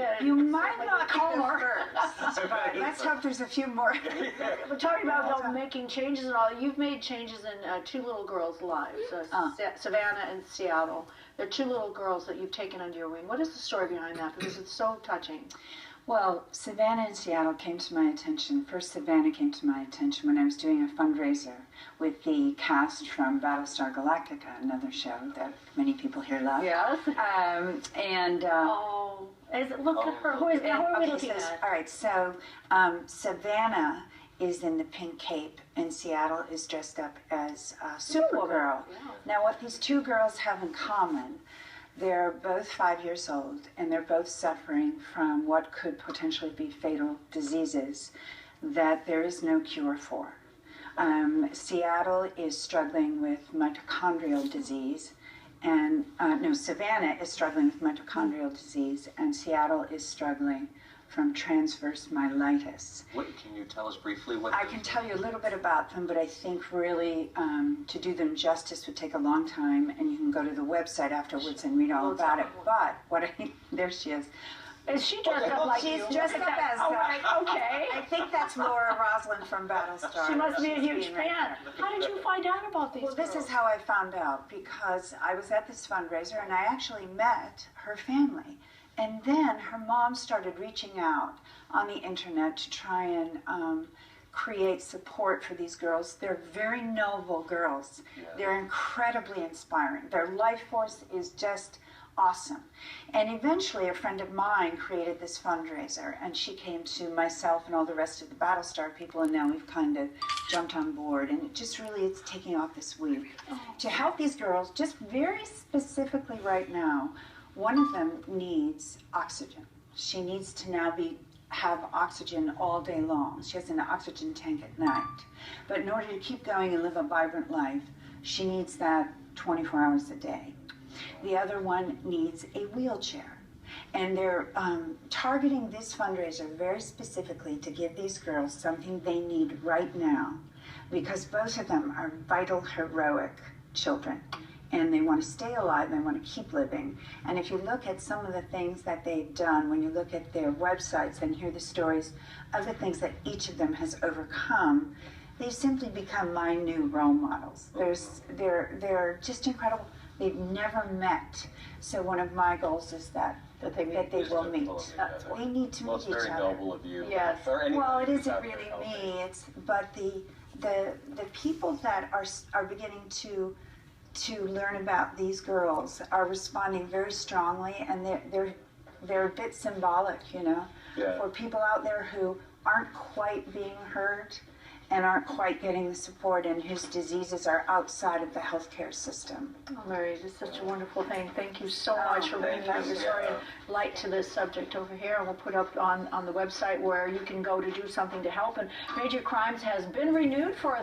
did. You might Like not be the Comer. first, but let's hope there's a few more. We're talking about though, making changes and all. You've made changes in two little girls' lives, Savannah and Seattle. They're two little girls that you've taken under your wing. What is the story behind that? Because it's so touching. Well, Savannah and Seattle came to my attention. First, Savannah came to my attention when I was doing a fundraiser with the cast from Battlestar Galactica, another show that many people here love. Yes. Look at her. Who are we looking at? All right, so Savannah is in the pink cape, and Seattle is dressed up as Supergirl. Yeah. Now, what these two girls have in common, they're both 5 years old, and they're both suffering from what could potentially be fatal diseases that there is no cure for. Seattle is struggling with mitochondrial disease, and Savannah is struggling with mitochondrial disease, and Seattle is struggling from transverse myelitis. Can you tell us briefly what? I can tell you a little bit about them, but I think really to do them justice would take a long time, and you can go to the website afterwards and read all about it. But there she is. Is she dressed up like you? She's dressed up as okay. I think that's Laura Roslin from Battlestar. She must be a huge fan. How did you find out about these girls? This is how I found out, because I was at this fundraiser and I actually met her family. And then her mom started reaching out on the internet to try and create support for these girls. They're very noble girls. Yeah. They're incredibly inspiring. Their life force is just awesome. And eventually a friend of mine created this fundraiser, and she came to myself and all the rest of the Battlestar people, and now we've kind of jumped on board, and it's taking off this week to help these girls, just very specifically right now. One of them needs oxygen. She needs to now have oxygen all day long. She has an oxygen tank at night. But in order to keep going and live a vibrant life, she needs that 24 hours a day. The other one needs a wheelchair. And they're targeting this fundraiser very specifically to give these girls something they need right now, because both of them are vital, heroic children. And they want to stay alive, they want to keep living. And if you look at some of the things that they've done, when you look at their websites and hear the stories of the things that each of them has overcome, they've simply become my new role models. They're just incredible. They've never met. So one of my goals is that they will meet. They need to meet each other. It's very noble of you. Yes. Well, it isn't really me. But the people that are beginning to learn about these girls are responding very strongly, and they're a bit symbolic, for people out there who aren't quite being heard and aren't quite getting the support, and whose diseases are outside of the healthcare system. Oh, Mary, it's such a wonderful thing. Thank you so much for bringing your story and light to this subject over here. And we'll put up on the website where you can go to do something to help. And Major Crimes has been renewed for a